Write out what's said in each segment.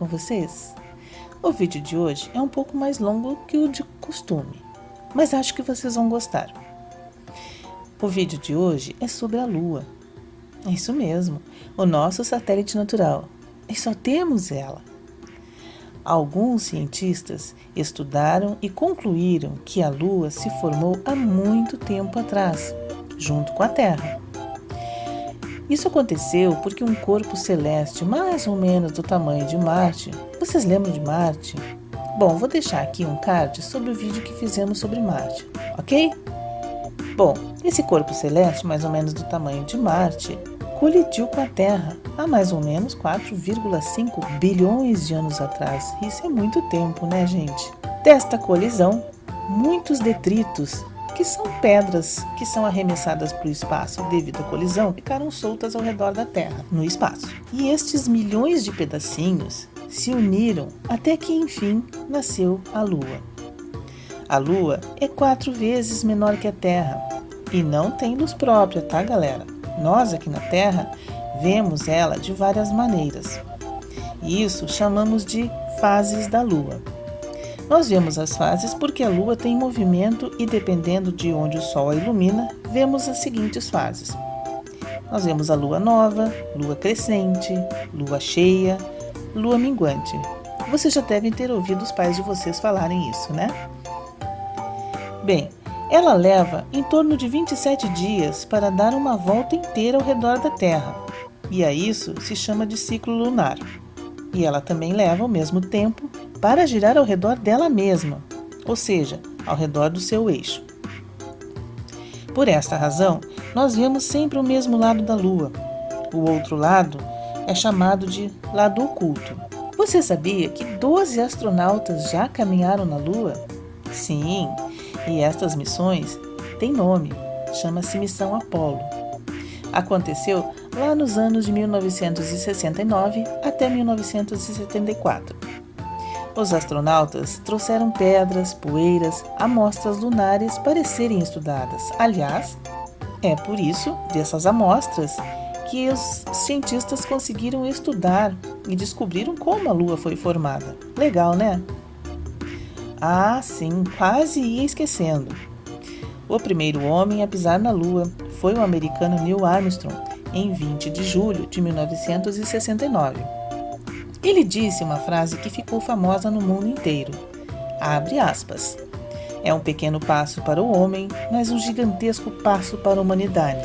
com vocês? O vídeo de hoje é um pouco mais longo que o de costume, mas acho que vocês vão gostar. O vídeo de hoje é sobre a Lua. É isso mesmo, o nosso satélite natural. E só temos ela. Alguns cientistas estudaram e concluíram que a Lua se formou há muito tempo atrás, junto com a Terra. Isso aconteceu porque um corpo celeste mais ou menos do tamanho de Marte... Vocês lembram de Marte? Bom, vou deixar aqui um card sobre o vídeo que fizemos sobre Marte, ok? Bom, esse corpo celeste mais ou menos do tamanho de Marte colidiu com a Terra há mais ou menos 4,5 bilhões de anos atrás. Isso é muito tempo, né, gente? Desta colisão, muitos detritos, que são pedras que são arremessadas para o espaço devido à colisão, ficaram soltas ao redor da Terra, no espaço. E estes milhões de pedacinhos se uniram até que, enfim, nasceu a Lua. A Lua é 4 vezes menor que a Terra e não tem luz própria, tá, galera? Nós aqui na Terra vemos ela de várias maneiras. E isso chamamos de fases da Lua. Nós vemos as fases porque a Lua tem movimento e dependendo de onde o Sol a ilumina, vemos as seguintes fases. Nós vemos a Lua nova, Lua crescente, Lua cheia, Lua minguante. Vocês já devem ter ouvido os pais de vocês falarem isso, né? Bem, ela leva em torno de 27 dias para dar uma volta inteira ao redor da Terra. E a isso se chama de ciclo lunar. E ela também leva o mesmo tempo para girar ao redor dela mesma, ou seja, ao redor do seu eixo. Por esta razão, nós vemos sempre o mesmo lado da Lua. O outro lado é chamado de lado oculto. Você sabia que 12 astronautas já caminharam na Lua? Sim, e estas missões têm nome, chama-se Missão Apolo. Aconteceu lá nos anos de 1969 até 1974. Os astronautas trouxeram pedras, poeiras, amostras lunares para serem estudadas. Aliás, é por isso, dessas amostras, que os cientistas conseguiram estudar e descobriram como a Lua foi formada. Legal, né? Ah, sim, quase ia esquecendo. O primeiro homem a pisar na Lua foi o americano Neil Armstrong, em 20 de julho de 1969. Ele disse uma frase que ficou famosa no mundo inteiro. Abre aspas. É um pequeno passo para o homem, mas um gigantesco passo para a humanidade.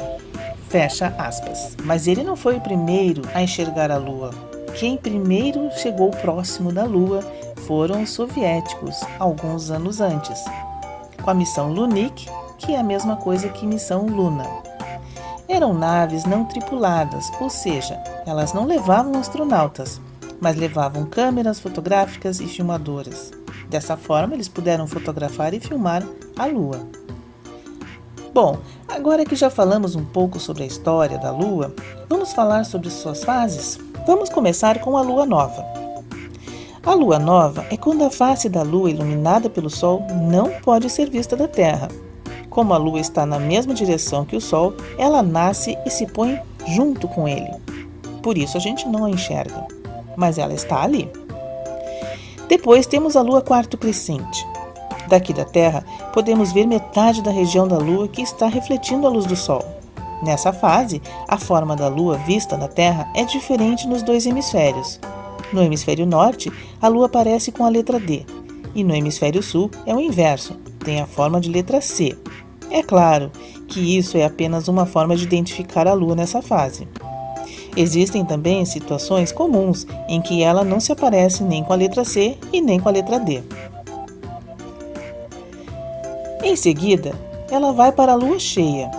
Fecha aspas. Mas ele não foi o primeiro a enxergar a Lua. Quem primeiro chegou próximo da Lua foram os soviéticos, alguns anos antes, com a missão Lunik, que é a mesma coisa que missão Luna. Eram naves não tripuladas, ou seja, elas não levavam astronautas, mas levavam câmeras fotográficas e filmadoras. Dessa forma, eles puderam fotografar e filmar a Lua. Bom, agora que já falamos um pouco sobre a história da Lua, vamos falar sobre suas fases? Vamos começar com a Lua nova. A Lua nova é quando a face da Lua iluminada pelo Sol não pode ser vista da Terra. Como a Lua está na mesma direção que o Sol, ela nasce e se põe junto com ele. Por isso a gente não a enxerga, mas ela está ali. Depois temos a Lua quarto crescente. Daqui da Terra, podemos ver metade da região da Lua que está refletindo a luz do Sol. Nessa fase, a forma da Lua vista da Terra é diferente nos dois hemisférios. No hemisfério norte, a Lua aparece com a letra D, e no hemisfério sul é o inverso, tem a forma de letra C. É claro que isso é apenas uma forma de identificar a Lua nessa fase. Existem também situações comuns em que ela não se aparece nem com a letra C e nem com a letra D. Em seguida, ela vai para a Lua cheia.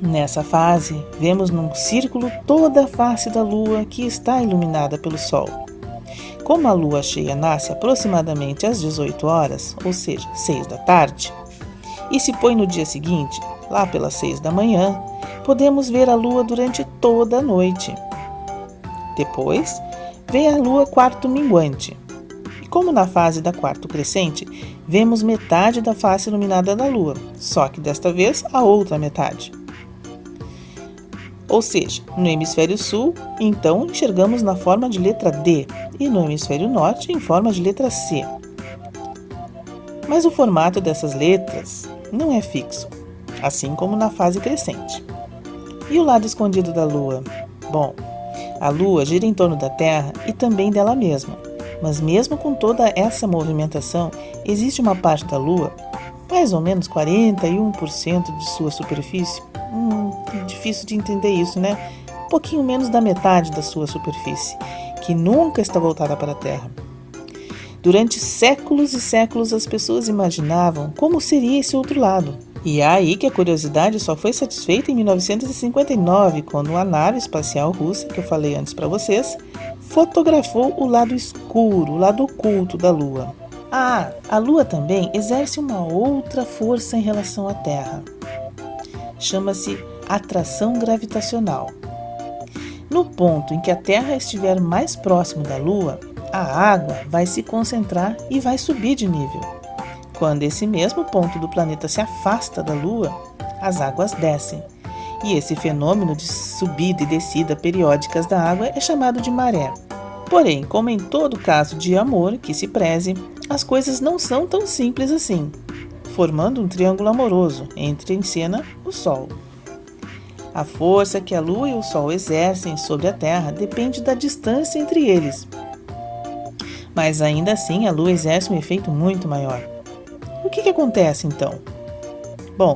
Nessa fase, vemos num círculo toda a face da Lua que está iluminada pelo Sol. Como a Lua cheia nasce aproximadamente às 18 horas, ou seja, 6 da tarde, e se põe no dia seguinte, lá pelas 6 da manhã, podemos ver a Lua durante toda a noite. Depois, vem a Lua quarto minguante. E como na fase da quarto crescente, vemos metade da face iluminada da Lua, só que desta vez a outra metade. Ou seja, no hemisfério sul, então enxergamos na forma de letra D e no hemisfério norte em forma de letra C. Mas o formato dessas letras não é fixo, assim como na fase crescente. E o lado escondido da Lua? Bom, a Lua gira em torno da Terra e também dela mesma. Mas mesmo com toda essa movimentação, existe uma parte da Lua, mais ou menos 41% de sua superfície. Difícil de entender isso, né? Um pouquinho menos da metade da sua superfície, que nunca está voltada para a Terra. Durante séculos e séculos as pessoas imaginavam como seria esse outro lado. E é aí que a curiosidade só foi satisfeita em 1959, quando a nave espacial russa, que eu falei antes para vocês, fotografou o lado escuro, o lado oculto da Lua. A Lua também exerce uma outra força em relação à Terra. Chama-se atração gravitacional. No ponto em que a Terra estiver mais próximo da Lua, a água vai se concentrar e vai subir de nível. Quando esse mesmo ponto do planeta se afasta da Lua, as águas descem. E esse fenômeno de subida e descida periódicas da água é chamado de maré. Porém, como em todo caso de amor que se preze, as coisas não são tão simples assim, formando um triângulo amoroso entre em cena o Sol. A força que a Lua e o Sol exercem sobre a Terra depende da distância entre eles. Mas ainda assim a Lua exerce um efeito muito maior. O que acontece então? Bom,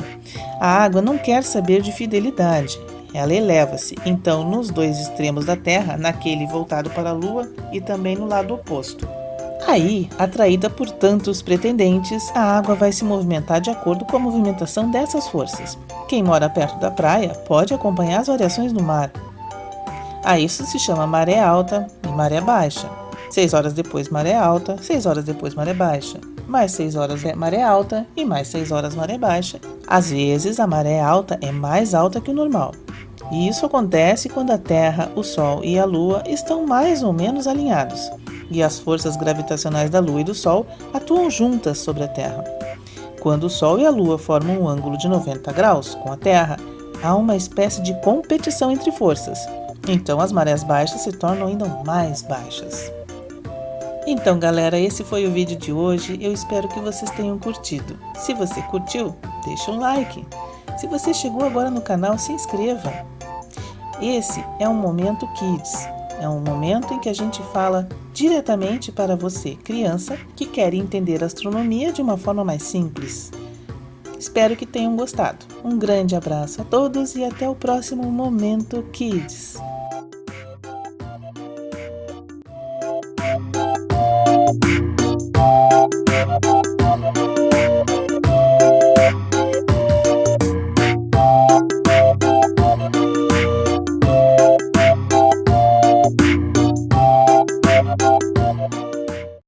a água não quer saber de fidelidade, ela eleva-se, então, nos dois extremos da Terra, naquele voltado para a Lua e também no lado oposto. Aí, atraída por tantos pretendentes, a água vai se movimentar de acordo com a movimentação dessas forças. Quem mora perto da praia pode acompanhar as variações do mar. A isso se chama maré alta e maré baixa. 6 horas depois maré alta, 6 horas depois maré baixa. Mais 6 horas é maré alta e mais 6 horas maré baixa. Às vezes a maré alta é mais alta que o normal. E isso acontece quando a Terra, o Sol e a Lua estão mais ou menos alinhados. E as forças gravitacionais da Lua e do Sol atuam juntas sobre a Terra. Quando o Sol e a Lua formam um ângulo de 90 graus com a Terra, há uma espécie de competição entre forças. Então as marés baixas se tornam ainda mais baixas. Então, galera, esse foi o vídeo de hoje. Eu espero que vocês tenham curtido. Se você curtiu, deixa um like. Se você chegou agora no canal, se inscreva. Esse é um Momento Kids. É um momento em que a gente fala diretamente para você, criança, que quer entender astronomia de uma forma mais simples. Espero que tenham gostado. Um grande abraço a todos e até o próximo Momento Kids.